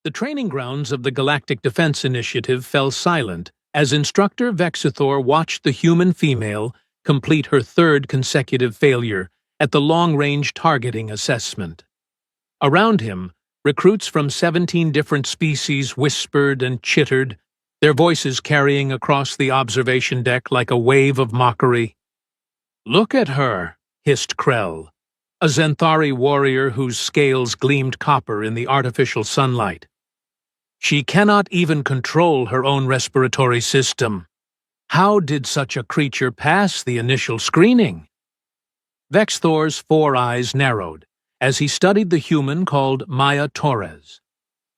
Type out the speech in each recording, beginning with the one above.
The training grounds of the Galactic Defense Initiative fell silent as Instructor Vexithor watched the human female complete her third consecutive failure at the long-range targeting assessment. Around him, recruits from 17 different species whispered and chittered, their voices carrying across the observation deck like a wave of mockery. "Look at her," hissed Krell, a Zenthari warrior whose scales gleamed copper in the artificial sunlight. "She cannot even control her own respiratory system. How did such a creature pass the initial screening?" Vexthor's four eyes narrowed as he studied the human called Maya Torres.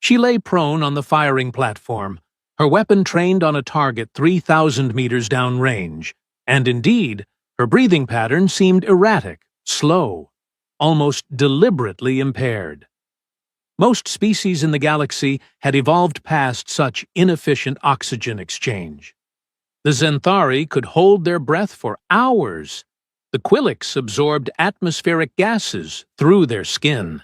She lay prone on the firing platform, her weapon trained on a target 3,000 meters downrange, and indeed, her breathing pattern seemed erratic, slow, almost deliberately impaired. Most species in the galaxy had evolved past such inefficient oxygen exchange. The Zenthari could hold their breath for hours. The Quilix absorbed atmospheric gases through their skin.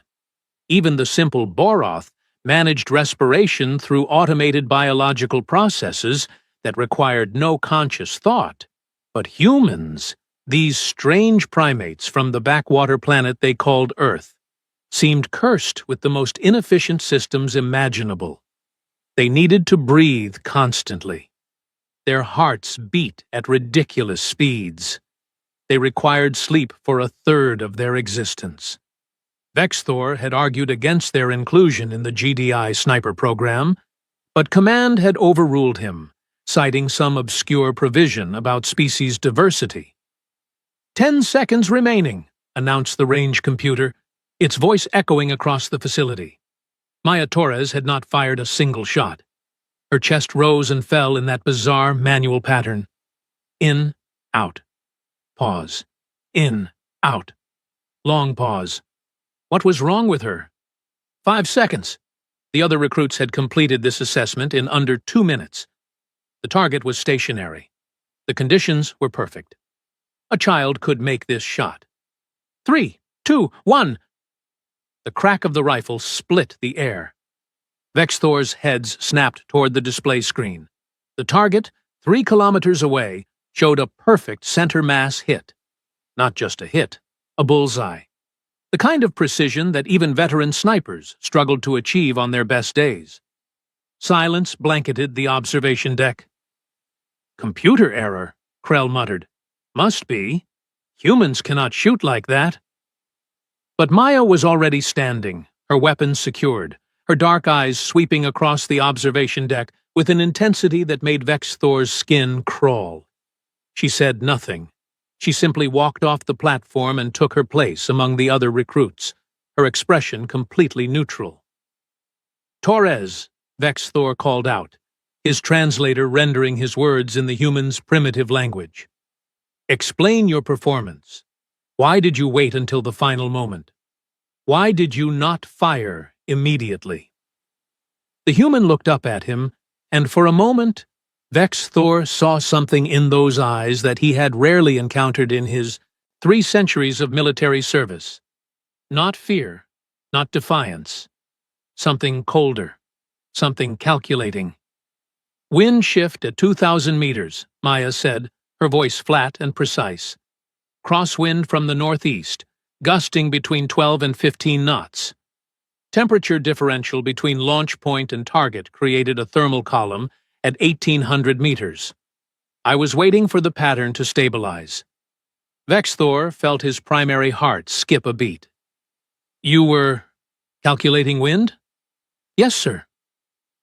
Even the simple Boroth managed respiration through automated biological processes that required no conscious thought. But humans, these strange primates from the backwater planet they called Earth, seemed cursed with the most inefficient systems imaginable. They needed to breathe constantly. Their hearts beat at ridiculous speeds. They required sleep for a third of their existence. Vexthor had argued against their inclusion in the GDI sniper program, but Command had overruled him, citing some obscure provision about species diversity. 10 seconds remaining, announced the range computer, its voice echoing across the facility. Maya Torres had not fired a single shot. Her chest rose and fell in that bizarre manual pattern. In, out. Pause. In, out. Long pause. What was wrong with her? 5 seconds. The other recruits had completed this assessment in under 2 minutes. The target was stationary. The conditions were perfect. A child could make this shot. 3, 2, 1. The crack of the rifle split the air. Vexthor's heads snapped toward the display screen. The target, 3 kilometers away, showed a perfect center mass hit. Not just a hit, a bullseye. The kind of precision that even veteran snipers struggled to achieve on their best days. Silence blanketed the observation deck. "Computer error," Krell muttered. "Must be. Humans cannot shoot like that." But Maya was already standing, her weapons secured, her dark eyes sweeping across the observation deck with an intensity that made Vexthor's skin crawl. She said nothing. She simply walked off the platform and took her place among the other recruits, her expression completely neutral. "Torres," Vexthor called out, his translator rendering his words in the human's primitive language. "Explain your performance. Why did you wait until the final moment? Why did you not fire immediately?" The human looked up at him, and for a moment, Vexthor saw something in those eyes that he had rarely encountered in his 3 centuries of military service. Not fear, not defiance. Something colder, something calculating. "Wind shift at 2,000 meters, Maya said, her voice flat and precise. "Crosswind from the northeast, gusting between 12 and 15 knots. Temperature differential between launch point and target created a thermal column at 1,800 meters. I was waiting for the pattern to stabilize." Vexthor felt his primary heart skip a beat. "You were calculating wind?" "Yes, sir."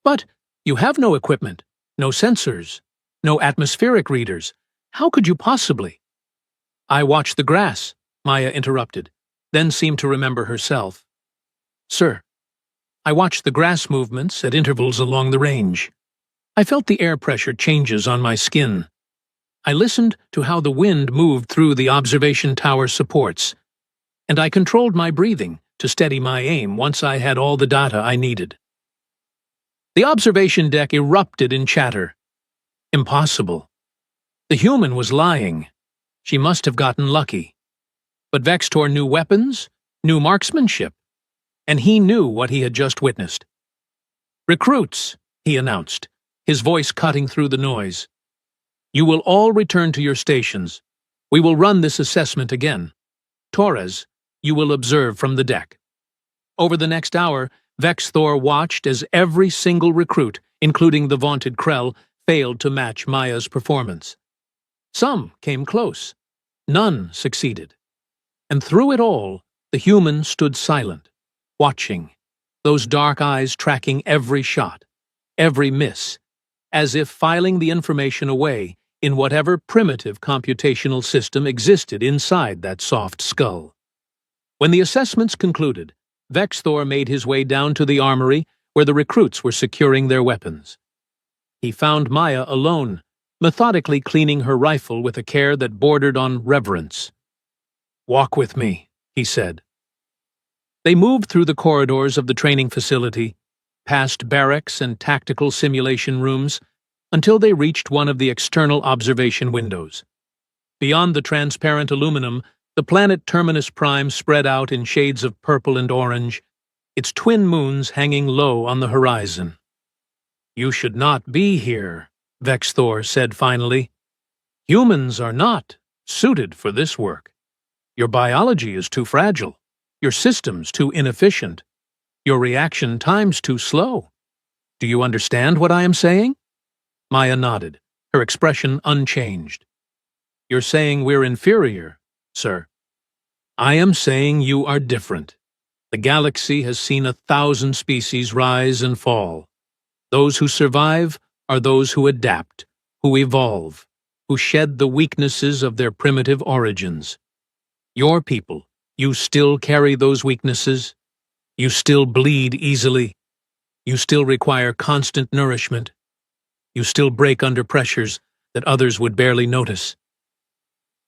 "But you have no equipment, no sensors, no atmospheric readers. How could you possibly?" "I watched the grass," Maya interrupted, then seemed to remember herself. "Sir, I watched the grass movements at intervals along the range. I felt the air pressure changes on my skin. I listened to how the wind moved through the observation tower supports, and I controlled my breathing to steady my aim once I had all the data I needed." The observation deck erupted in chatter. Impossible. The human was lying. She must have gotten lucky. But Vexthor knew weapons, knew marksmanship, and he knew what he had just witnessed. "Recruits," he announced, his voice cutting through the noise. "You will all return to your stations. We will run this assessment again. Torres, you will observe from the deck." Over the next hour, Vex-Thor watched as every single recruit, including the vaunted Krell, failed to match Maya's performance. Some came close. None succeeded. And through it all, the human stood silent, watching, those dark eyes tracking every shot, every miss, as if filing the information away in whatever primitive computational system existed inside that soft skull. When the assessments concluded, Vex-Thor made his way down to the armory where the recruits were securing their weapons. He found Maya alone, methodically cleaning her rifle with a care that bordered on reverence. "Walk with me," he said. They moved through the corridors of the training facility, past barracks and tactical simulation rooms, until they reached one of the external observation windows. Beyond the transparent aluminum, the planet Terminus Prime spread out in shades of purple and orange, its twin moons hanging low on the horizon. "You should not be here," Vex-Thor said finally. "Humans are not suited for this work. Your biology is too fragile, your systems too inefficient, your reaction times too slow. Do you understand what I am saying?" Maya nodded, her expression unchanged. "You're saying we're inferior, sir." "I am saying you are different. The galaxy has seen 1,000 species rise and fall. Those who survive are those who adapt, who evolve, who shed the weaknesses of their primitive origins. Your people, you still carry those weaknesses. You still bleed easily. You still require constant nourishment. You still break under pressures that others would barely notice.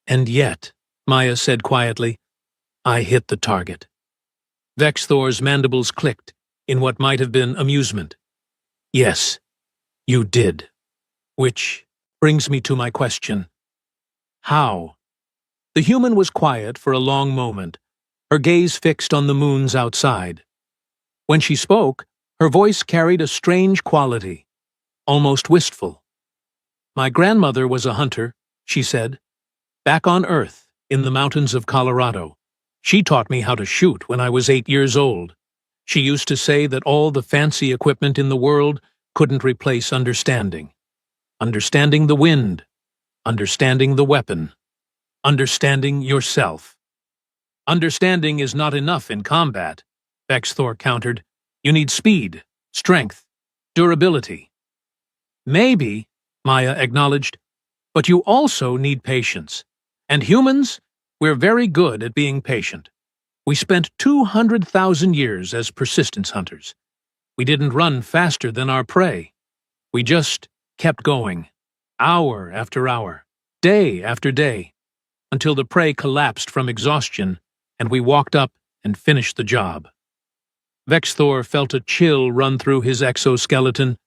And yet," Maya said quietly, "I hit the target." Vex-Thor's mandibles clicked in what might have been amusement. "Yes, you did. Which brings me to my question. How?" The human was quiet for a long moment, her gaze fixed on the moons outside. When she spoke, her voice carried a strange quality, almost wistful. "My grandmother was a hunter," she said. "Back on Earth, in the mountains of Colorado. She taught me how to shoot when I was 8 years old. She used to say that all the fancy equipment in the world couldn't replace understanding. Understanding the wind, understanding the weapon, understanding yourself." "Understanding is not enough in combat," Vex-Thor countered. "You need speed, strength, durability." "Maybe," Maya acknowledged, "but you also need patience. And humans, we're very good at being patient. We spent 200,000 years as persistence hunters. We didn't run faster than our prey. We just kept going, hour after hour, day after day, until the prey collapsed from exhaustion and we walked up and finished the job." Vex-Thor felt a chill run through his exoskeleton.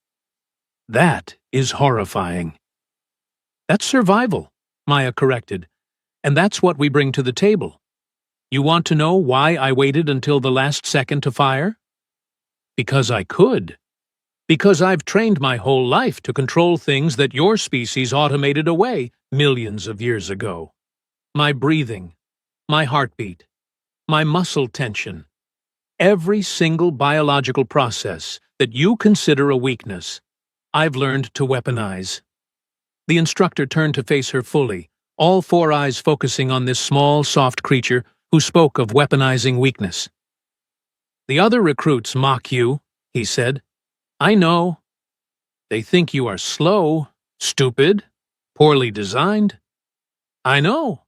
"That is horrifying." "That's survival," Maya corrected, "and that's what we bring to the table. You want to know why I waited until the last second to fire? Because I could. Because I've trained my whole life to control things that your species automated away millions of years ago. My breathing, my heartbeat, my muscle tension, every single biological process that you consider a weakness, I've learned to weaponize." The instructor turned to face her fully, all 4 eyes focusing on this small, soft creature who spoke of weaponizing weakness. "The other recruits mock you," he said. "I know. They think you are slow, stupid, poorly designed. I know.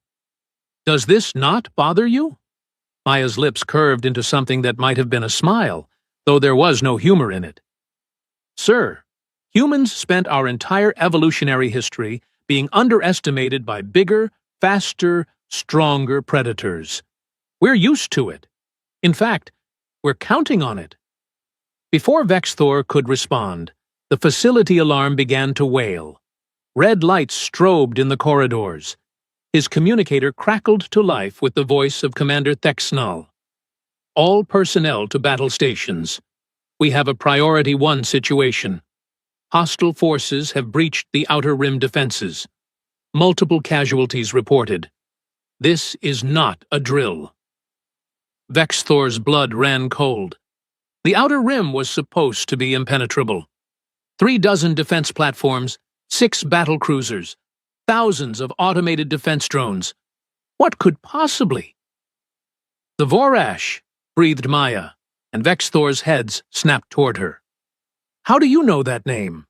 Does this not bother you?" Maya's lips curved into something that might have been a smile, though there was no humor in it. "Sir, humans spent our entire evolutionary history being underestimated by bigger, faster, stronger predators. We're used to it. In fact, we're counting on it." Before Vex-Thor could respond, the facility alarm began to wail. Red lights strobed in the corridors. His communicator crackled to life with the voice of Commander Thexnall. "All personnel to battle stations. We have a Priority 1 situation. Hostile forces have breached the Outer Rim defenses. Multiple casualties reported. This is not a drill. Vexthor's blood ran cold. The Outer Rim was supposed to be impenetrable. 36 defense platforms, 6 battle cruisers, thousands of automated defense drones. What could possibly? The Vorash, breathed Maya, and Vexthor's heads snapped toward her. How do you know that name?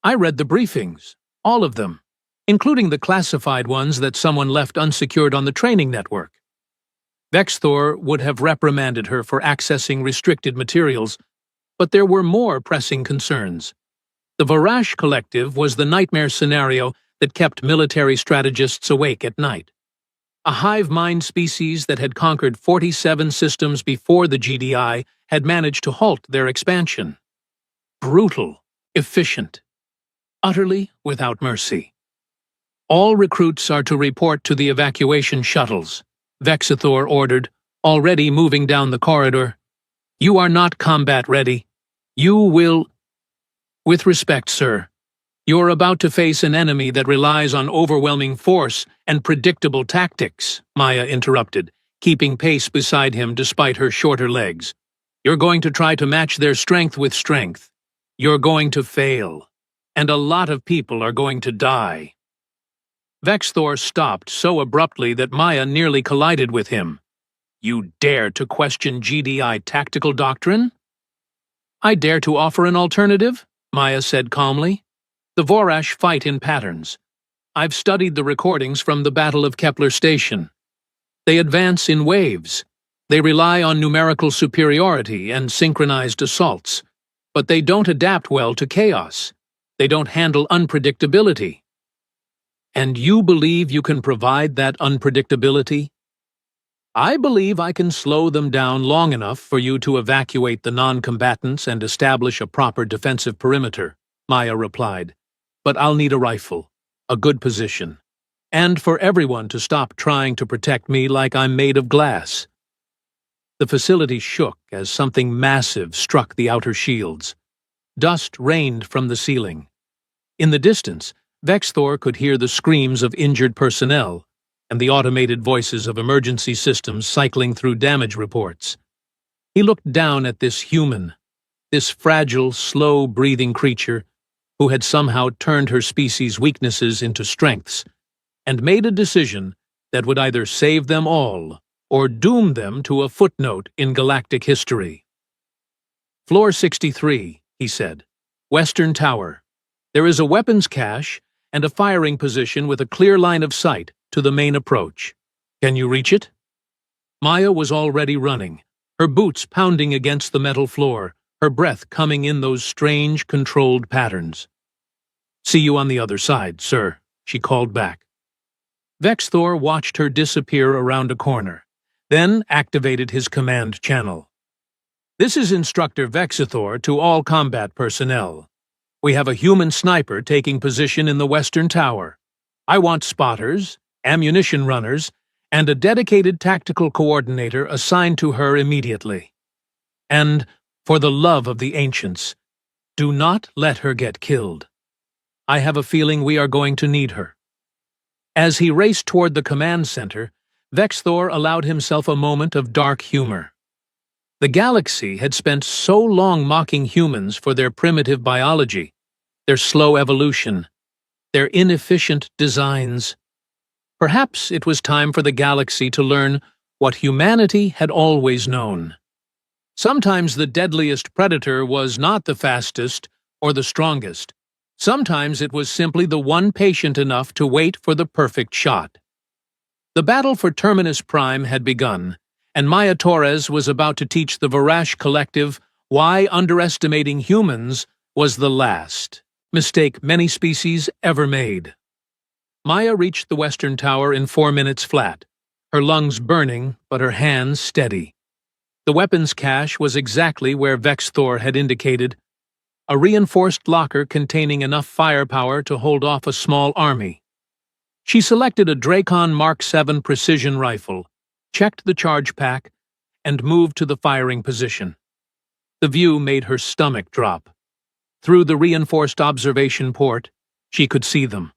I read the briefings, all of them, including the classified ones that someone left unsecured on the training network. Vexthor would have reprimanded her for accessing restricted materials, but there were more pressing concerns. The Vorash Collective was the nightmare scenario that kept military strategists awake at night. A hive mind species that had conquered 47 systems before the GDI had managed to halt their expansion. Brutal, efficient, utterly without mercy. All recruits are to report to the evacuation shuttles, Vexithor ordered, already moving down the corridor. You are not combat ready. You will... With respect, sir, you're about to face an enemy that relies on overwhelming force and predictable tactics, Maya interrupted, keeping pace beside him despite her shorter legs. You're going to try to match their strength with strength. You're going to fail, and a lot of people are going to die. Vexthor stopped so abruptly that Maya nearly collided with him. You dare to question GDI tactical doctrine? I dare to offer an alternative, Maya said calmly. The Vorash fight in patterns. I've studied the recordings from the Battle of Kepler Station. They advance in waves. They rely on numerical superiority and synchronized assaults. But they don't adapt well to chaos. They don't handle unpredictability. And you believe you can provide that unpredictability? I believe I can slow them down long enough for you to evacuate the non-combatants and establish a proper defensive perimeter, Maya replied. But I'll need a rifle, a good position, and for everyone to stop trying to protect me like I'm made of glass. The facility shook as something massive struck the outer shields. Dust rained from the ceiling. In the distance, Vexthor could hear the screams of injured personnel and the automated voices of emergency systems cycling through damage reports. He looked down at this human, this fragile, slow-breathing creature who had somehow turned her species' weaknesses into strengths, and made a decision that would either save them all or doom them to a footnote in galactic history. Floor 63, he said. Western Tower. There is a weapons cache and a firing position with a clear line of sight to the main approach. Can you reach it? Maya was already running, her boots pounding against the metal floor, her breath coming in those strange, controlled patterns. See you on the other side, sir, she called back. Vexthor watched her disappear around a corner, then activated his command channel. This is Instructor Vexithor to all combat personnel. We have a human sniper taking position in the Western Tower. I want spotters, ammunition runners, and a dedicated tactical coordinator assigned to her immediately. And, for the love of the ancients, do not let her get killed. I have a feeling we are going to need her. As he raced toward the command center, Vexthor allowed himself a moment of dark humor. The galaxy had spent so long mocking humans for their primitive biology, their slow evolution, their inefficient designs. Perhaps it was time for the galaxy to learn what humanity had always known. Sometimes the deadliest predator was not the fastest or the strongest. Sometimes it was simply the one patient enough to wait for the perfect shot. The battle for Terminus Prime had begun, and Maya Torres was about to teach the Vorash Collective why underestimating humans was the last mistake many species ever made. Maya reached the Western Tower in 4 minutes flat, her lungs burning but her hands steady. The weapons cache was exactly where Vexthor had indicated, a reinforced locker containing enough firepower to hold off a small army. She selected a Dracon Mark VII precision rifle, checked the charge pack, and moved to the firing position. The view made her stomach drop. Through the reinforced observation port, she could see them.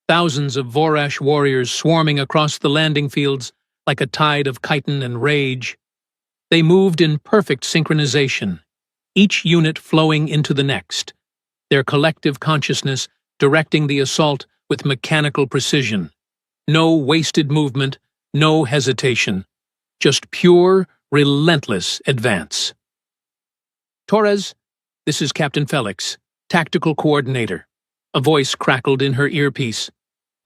Thousands of Vorash warriors swarming across the landing fields like a tide of chitin and rage. They moved in perfect synchronization, each unit flowing into the next, their collective consciousness directing the assault with mechanical precision. No wasted movement, no hesitation, just pure, relentless advance. Torres, this is Captain Felix, Tactical Coordinator. A voice crackled in her earpiece.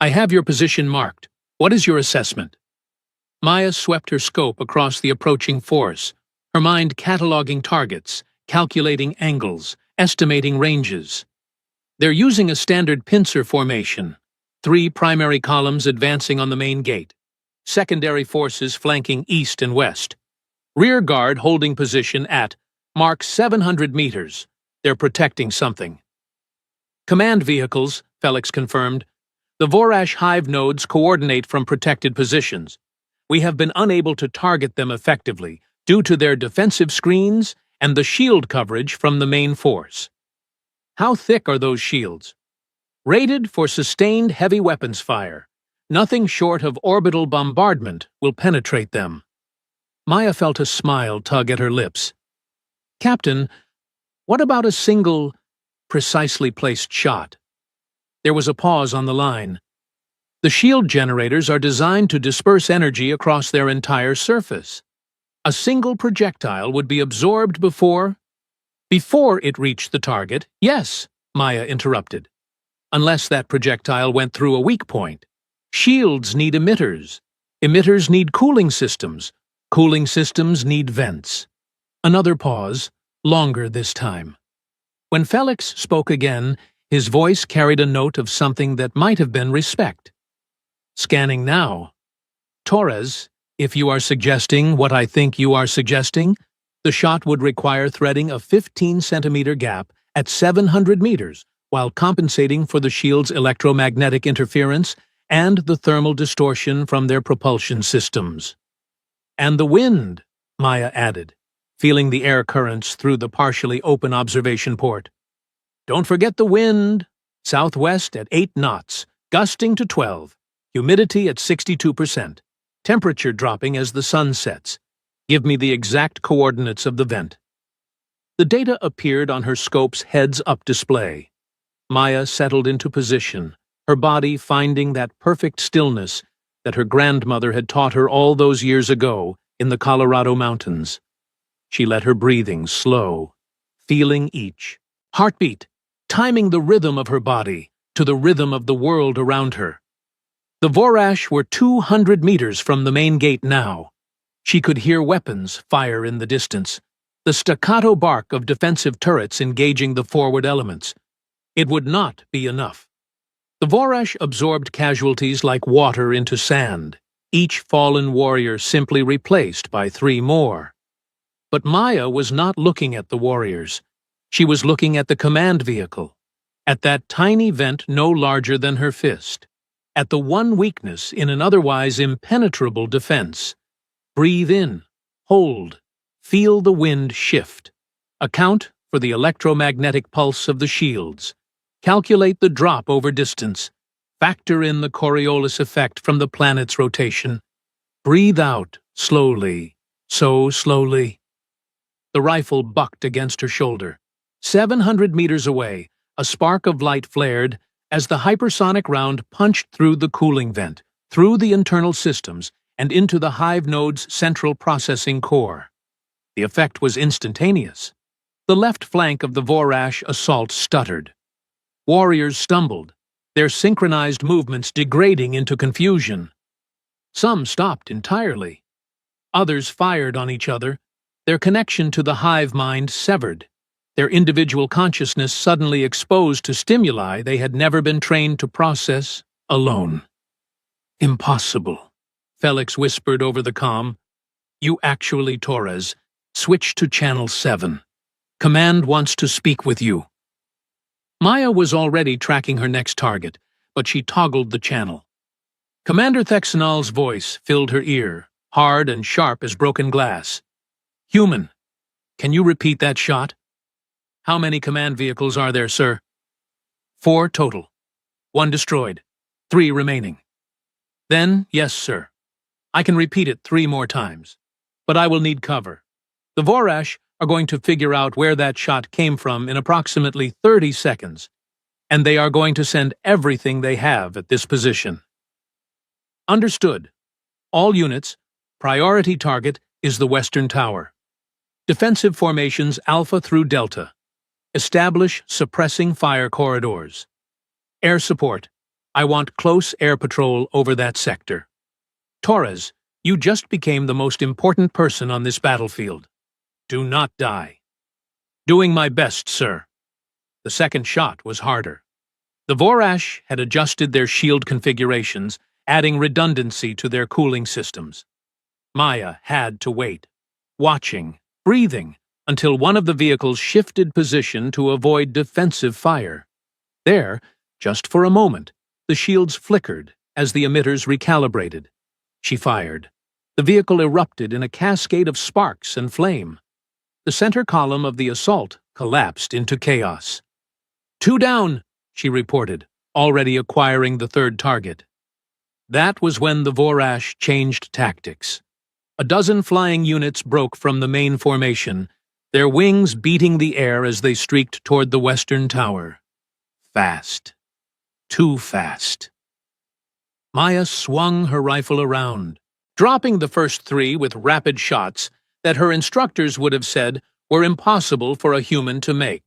I have your position marked. What is your assessment? Maya swept her scope across the approaching force, her mind cataloging targets, calculating angles, estimating ranges. They're using a standard pincer formation, 3 primary columns advancing on the main gate, secondary forces flanking east and west, rear guard holding position at mark 700 meters. They're protecting something. Command vehicles, Felix confirmed. The Vorash hive nodes coordinate from protected positions. We have been unable to target them effectively due to their defensive screens and the shield coverage from the main force. How thick are those shields? Rated for sustained heavy weapons fire. Nothing short of orbital bombardment will penetrate them. Maya felt a smile tug at her lips. Captain, what about a single, precisely placed shot? There was a pause on the line. The shield generators are designed to disperse energy across their entire surface. A single projectile would be absorbed before it reached the target. Yes, Maya interrupted. Unless that projectile went through a weak point. Shields need emitters. Emitters need cooling systems. Cooling systems need vents. Another pause, longer this time. When Felix spoke again, his voice carried a note of something that might have been respect. Scanning now. Torres, if you are suggesting what I think you are suggesting, the shot would require threading a 15-centimeter gap at 700 meters while compensating for the shield's electromagnetic interference and the thermal distortion from their propulsion systems. And the wind, Maya added, feeling the air currents through the partially open observation port. Don't forget the wind. Southwest at 8 knots, gusting to 12, humidity at 62%, temperature dropping as the sun sets. Give me the exact coordinates of the vent. The data appeared on her scope's heads-up display. Maya settled into position, her body finding that perfect stillness that her grandmother had taught her all those years ago in the Colorado mountains. She let her breathing slow, feeling each heartbeat, timing the rhythm of her body to the rhythm of the world around her. The Vorash were 200 meters from the main gate now. She could hear weapons fire in the distance, the staccato bark of defensive turrets engaging the forward elements. It would not be enough. The Vorash absorbed casualties like water into sand, each fallen warrior simply replaced by 3 more. But Maya was not looking at the warriors. She was looking at the command vehicle, at that tiny vent no larger than her fist, at the one weakness in an otherwise impenetrable defense. Breathe in, hold, feel the wind shift. Account for the electromagnetic pulse of the shields. Calculate the drop over distance. Factor in the Coriolis effect from the planet's rotation. Breathe out, slowly, so slowly. The rifle bucked against her shoulder. 700 meters away, a spark of light flared as the hypersonic round punched through the cooling vent, through the internal systems, and into the hive node's central processing core. The effect was instantaneous. The left flank of the Vorash assault stuttered. Warriors stumbled, their synchronized movements degrading into confusion. Some stopped entirely. Others fired on each other, their connection to the hive mind severed, their individual consciousness suddenly exposed to stimuli they had never been trained to process alone. Impossible, Felix whispered over the comm. You actually, Torres, switch to Channel 7. Command wants to speak with you. Maya was already tracking her next target, but she toggled the channel. Commander Thexanal's voice filled her ear, hard and sharp as broken glass. Human. Can you repeat that shot? How many command vehicles are there, sir? 4 total. 1 destroyed. 3 remaining. Then, yes, sir. I can repeat it 3 more times. But I will need cover. The Vorash are going to figure out where that shot came from in approximately 30 seconds, and they are going to send everything they have at this position. Understood. All units, priority target is the Western Tower. Defensive formations Alpha through Delta. Establish suppressing fire corridors. Air support. I want close air patrol over that sector. Torres, you just became the most important person on this battlefield. Do not die. Doing my best, sir. The second shot was harder. The Vorash had adjusted their shield configurations, adding redundancy to their cooling systems. Maya had to wait, watching, breathing, until one of the vehicles shifted position to avoid defensive fire. There, just for a moment, the shields flickered as the emitters recalibrated. She fired. The vehicle erupted in a cascade of sparks and flame. The center column of the assault collapsed into chaos. 2 down, she reported, already acquiring the 3rd target. That was when the Vorash changed tactics. A dozen flying units broke from the main formation, their wings beating the air as they streaked toward the Western Tower. Fast. Too fast. Maya swung her rifle around, dropping the first 3 with rapid shots that her instructors would have said were impossible for a human to make.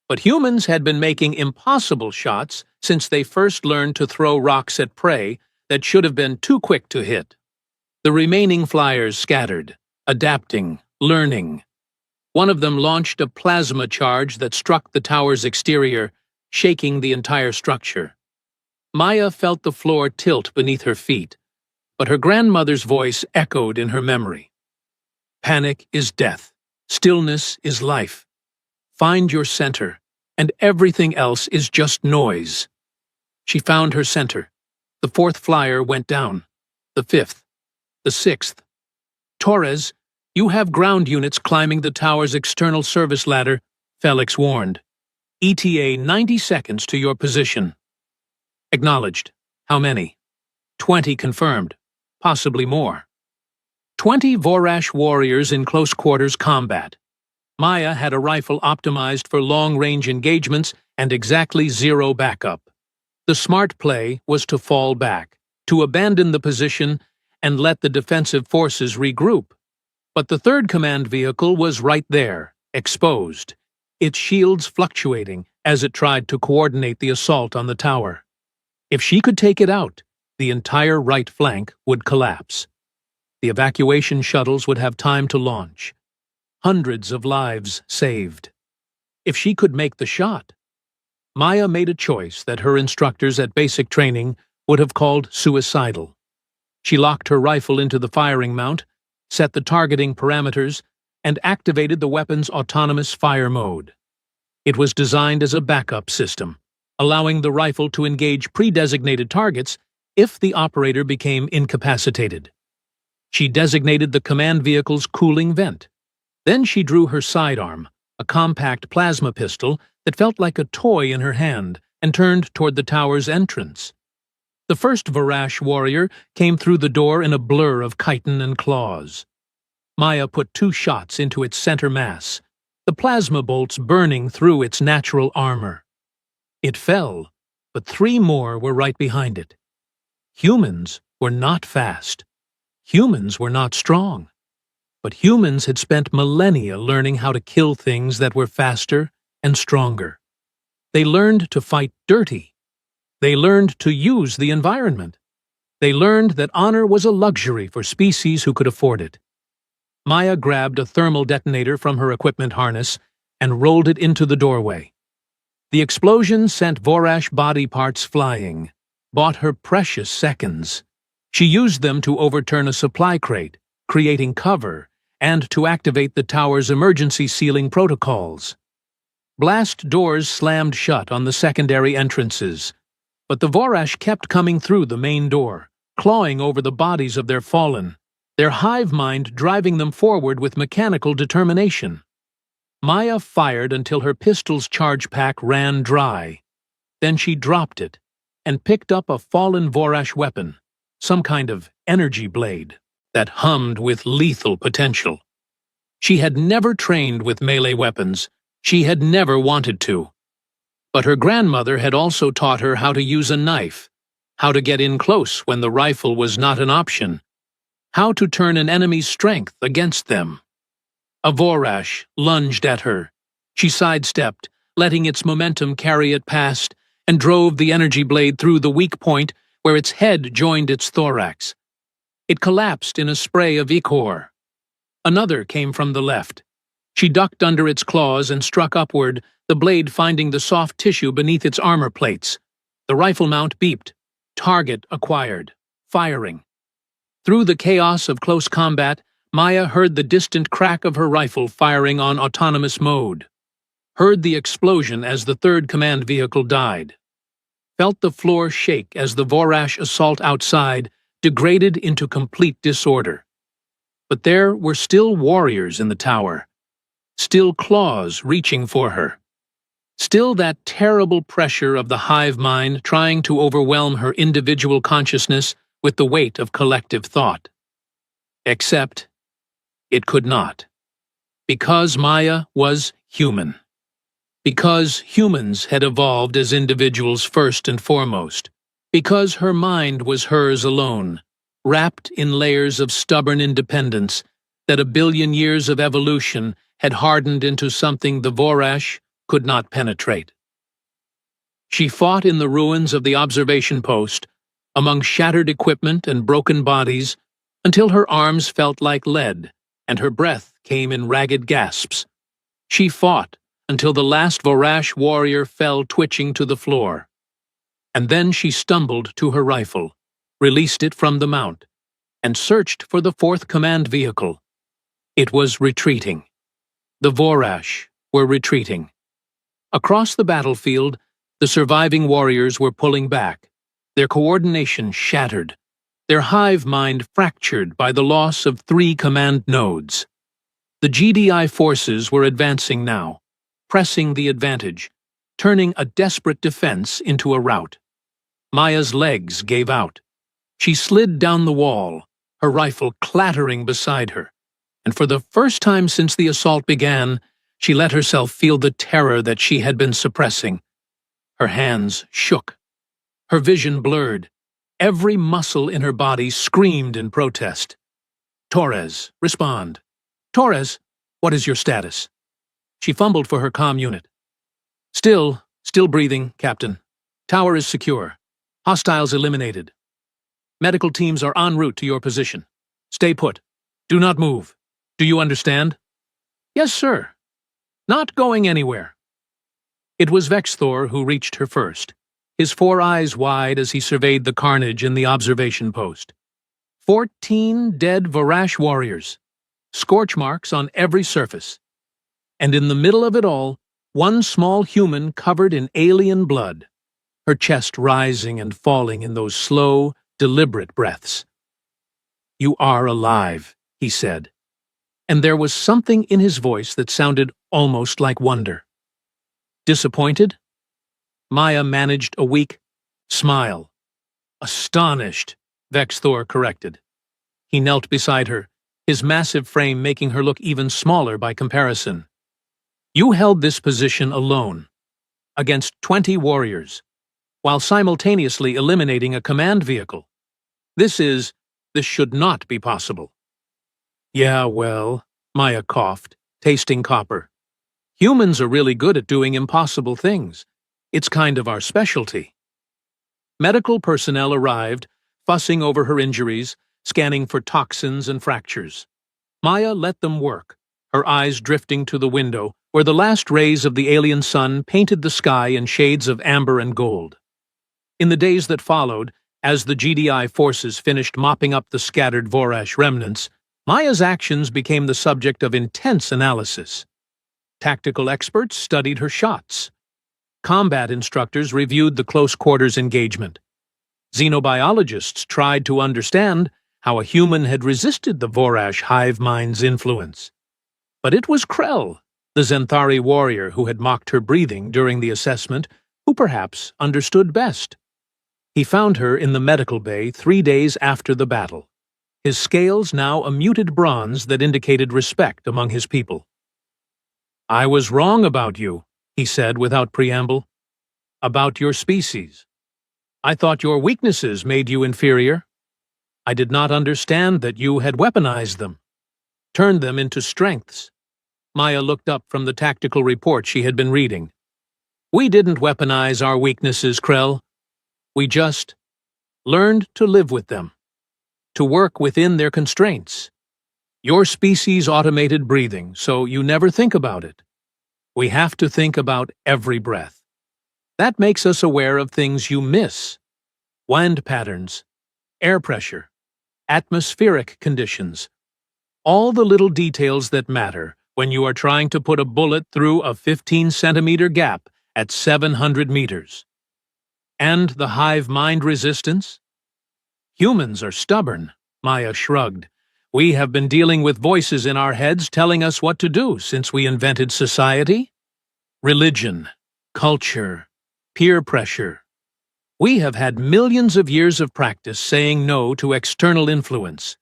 But humans had been making impossible shots since they first learned to throw rocks at prey that should have been too quick to hit. The remaining flyers scattered, adapting, learning. One of them launched a plasma charge that struck the tower's exterior, shaking the entire structure. Maya felt the floor tilt beneath her feet, but her grandmother's voice echoed in her memory. Panic is death. Stillness is life. Find your center, and everything else is just noise. She found her center. The 4th flyer went down. The 5th. The 6th. Torres, you have ground units climbing the tower's external service ladder, Felix warned. ETA 90 seconds to your position. Acknowledged. How many? 20 confirmed. Possibly more. 20 Vorash warriors in close quarters combat. Maya had a rifle optimized for long-range engagements and exactly 0 backup. The smart play was to fall back, to abandon the position and let the defensive forces regroup. But the 3rd command vehicle was right there, exposed, its shields fluctuating as it tried to coordinate the assault on the tower. If she could take it out, the entire right flank would collapse. The evacuation shuttles would have time to launch. Hundreds of lives saved. If she could make the shot. Maya made a choice that her instructors at basic training would have called suicidal. She locked her rifle into the firing mount, set the targeting parameters, and activated the weapon's autonomous fire mode. It was designed as a backup system, allowing the rifle to engage pre-designated targets if the operator became incapacitated. She designated the command vehicle's cooling vent. Then she drew her sidearm, a compact plasma pistol that felt like a toy in her hand, and turned toward the tower's entrance. The first Vorash warrior came through the door in a blur of chitin and claws. Maya put 2 shots into its center mass, the plasma bolts burning through its natural armor. It fell, but 3 more were right behind it. Humans were not fast. Humans were not strong. But humans had spent millennia learning how to kill things that were faster and stronger. They learned to fight dirty. They learned to use the environment. They learned that honor was a luxury for species who could afford it. Maya grabbed a thermal detonator from her equipment harness and rolled it into the doorway. The explosion sent Vorash body parts flying, bought her precious seconds. She used them to overturn a supply crate, creating cover, and to activate the tower's emergency sealing protocols. Blast doors slammed shut on the secondary entrances, but the Vorash kept coming through the main door, clawing over the bodies of their fallen, their hive mind driving them forward with mechanical determination. Maya fired until her pistol's charge pack ran dry. Then she dropped it and picked up a fallen Vorash weapon, some kind of energy blade that hummed with lethal potential. She had never trained with melee weapons. She had never wanted to. But her grandmother had also taught her how to use a knife, how to get in close when the rifle was not an option, how to turn an enemy's strength against them. A Vorash lunged at her. She sidestepped, letting its momentum carry it past, and drove the energy blade through the weak point where its head joined its thorax. It collapsed in a spray of ichor. Another came from the left. She ducked under its claws and struck upward, the blade finding the soft tissue beneath its armor plates. The rifle mount beeped. Target acquired. Firing. Through the chaos of close combat, Maya heard the distant crack of her rifle firing on autonomous mode. Heard the explosion as the third command vehicle died. Felt the floor shake as the Vorash assault outside degraded into complete disorder. But there were still warriors in the tower. Still claws reaching for her. Still that terrible pressure of the hive mind trying to overwhelm her individual consciousness with the weight of collective thought. Except it could not. Because Maya was human. Because humans had evolved as individuals first and foremost. Because her mind was hers alone, wrapped in layers of stubborn independence that a billion years of evolution had hardened into something the Vorash could not penetrate. She fought in the ruins of the observation post, among shattered equipment and broken bodies, until her arms felt like lead and her breath came in ragged gasps. She fought until the last Vorash warrior fell twitching to the floor. And then she stumbled to her rifle, released it from the mount, and searched for the fourth command vehicle. It was retreating. The Vorash were retreating. Across the battlefield, the surviving warriors were pulling back, their coordination shattered, their hive mind fractured by the loss of 3 command nodes. The GDI forces were advancing now, pressing the advantage, turning a desperate defense into a rout. Maya's legs gave out. She slid down the wall, her rifle clattering beside her, and for the first time since the assault began, she let herself feel the terror that she had been suppressing. Her hands shook. Her vision blurred. Every muscle in her body screamed in protest. Torres, respond. Torres, what is your status? She fumbled for her comm unit. Still breathing, Captain. Tower is secure. Hostiles eliminated. Medical teams are en route to your position. Stay put. Do not move. Do you understand? Yes, sir. Not going anywhere. It was Vexthor who reached her first, his 4 eyes wide as he surveyed the carnage in the observation post. 14 dead Vorash warriors, scorch marks on every surface. And in the middle of it all, one small human covered in alien blood, her chest rising and falling in those slow, deliberate breaths. You are alive, he said, and there was something in his voice that sounded almost like wonder. Disappointed? Maya managed a weak smile. Astonished, Vexthor corrected. He knelt beside her, his massive frame making her look even smaller by comparison. You held this position alone, against 20 warriors, while simultaneously eliminating a command vehicle. This should not be possible. Yeah, well, Maya coughed, tasting copper. Humans are really good at doing impossible things. It's kind of our specialty. Medical personnel arrived, fussing over her injuries, scanning for toxins and fractures. Maya let them work, her eyes drifting to the window, where the last rays of the alien sun painted the sky in shades of amber and gold. In the days that followed, as the GDI forces finished mopping up the scattered Vorash remnants, Maya's actions became the subject of intense analysis. Tactical experts studied her shots. Combat instructors reviewed the close-quarters engagement. Xenobiologists tried to understand how a human had resisted the Vorash hive mind's influence. But it was Krell, the Zenthari warrior who had mocked her breathing during the assessment, who perhaps understood best. He found her in the medical bay 3 days after the battle, his scales now a muted bronze that indicated respect among his people. "I was wrong about you," he said without preamble. "About your species. I thought your weaknesses made you inferior. I did not understand that you had weaponized them, turned them into strengths." Maya looked up from the tactical report she had been reading. "We didn't weaponize our weaknesses, Krell. We just learned to live with them, to work within their constraints. Your species automated breathing, so you never think about it. We have to think about every breath. That makes us aware of things you miss: wind patterns, air pressure, atmospheric conditions, all the little details that matter when you are trying to put a bullet through a 15-centimeter gap at 700 meters. And the hive mind resistance? Humans are stubborn," Maya shrugged. "We have been dealing with voices in our heads telling us what to do since we invented society. Religion, culture, peer pressure. We have had millions of years of practice saying no to external influence.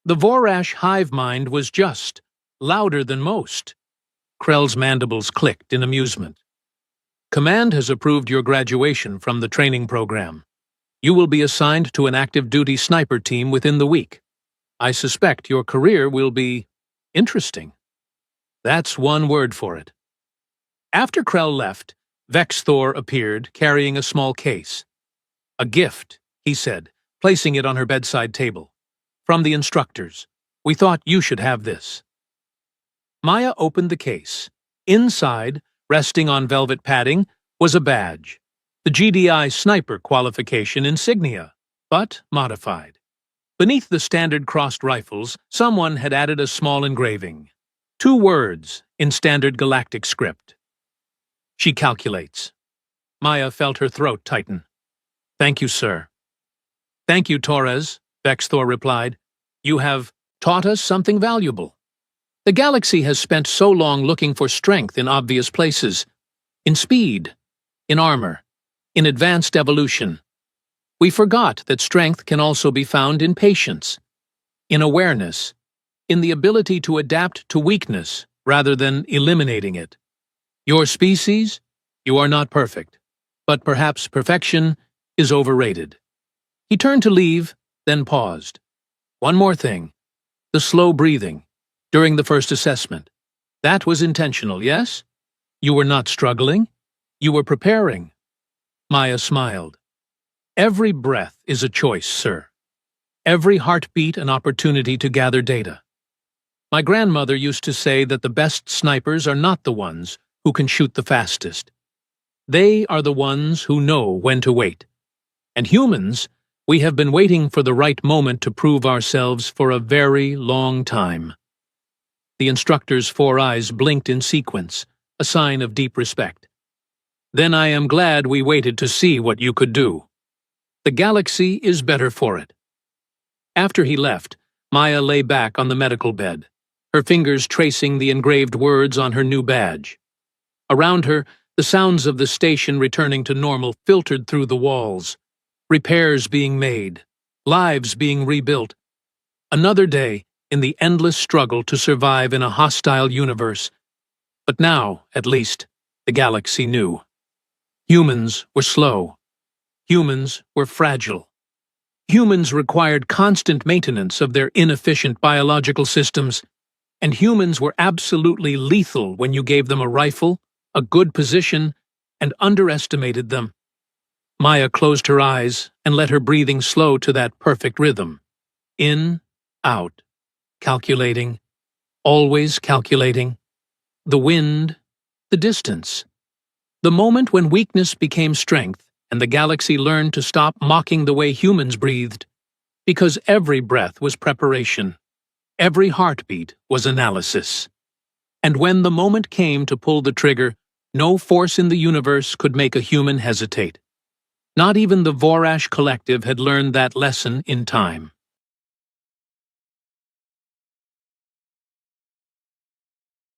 The Vorash hive mind was just louder than most." Krell's mandibles clicked in amusement. "Command has approved your graduation from the training program. You will be assigned to an active-duty sniper team within the week. I suspect your career will be interesting. That's one word for it." After Krell left, Vexthor appeared, carrying a small case. "A gift," he said, placing it on her bedside table. "From the instructors. We thought you should have this." Maya opened the case. Inside, resting on velvet padding, was a badge, the GDI sniper qualification insignia, but modified. Beneath the standard crossed rifles, someone had added a small engraving. 2 words in standard galactic script. "She calculates." Maya felt her throat tighten. "Thank you, sir." "Thank you, Torres," Vexthor replied. "You have taught us something valuable. The galaxy has spent so long looking for strength in obvious places, in speed, in armor, in advanced evolution. We forgot that strength can also be found in patience, in awareness, in the ability to adapt to weakness rather than eliminating it. Your species, you are not perfect, but perhaps perfection is overrated." He turned to leave, then paused. "One more thing. The slow breathing during the first assessment. That was intentional, yes? You were not struggling. You were preparing." Maya smiled. "Every breath is a choice, sir. Every heartbeat an opportunity to gather data. My grandmother used to say that the best snipers are not the ones who can shoot the fastest. They are the ones who know when to wait. And humans, we have been waiting for the right moment to prove ourselves for a very long time." The instructor's 4 eyes blinked in sequence, a sign of deep respect. "Then I am glad we waited to see what you could do. The galaxy is better for it." After he left, Maya lay back on the medical bed, her fingers tracing the engraved words on her new badge. Around her, the sounds of the station returning to normal filtered through the walls. Repairs being made, lives being rebuilt. Another day in the endless struggle to survive in a hostile universe. But now, at least, the galaxy knew. Humans were slow. Humans were fragile. Humans required constant maintenance of their inefficient biological systems, and humans were absolutely lethal when you gave them a rifle, a good position, and underestimated them. Maya closed her eyes and let her breathing slow to that perfect rhythm. In, out, calculating, always calculating. The wind, the distance. The moment when weakness became strength and the galaxy learned to stop mocking the way humans breathed. Because every breath was preparation. Every heartbeat was analysis. And when the moment came to pull the trigger, no force in the universe could make a human hesitate. Not even the Vorash Collective had learned that lesson in time.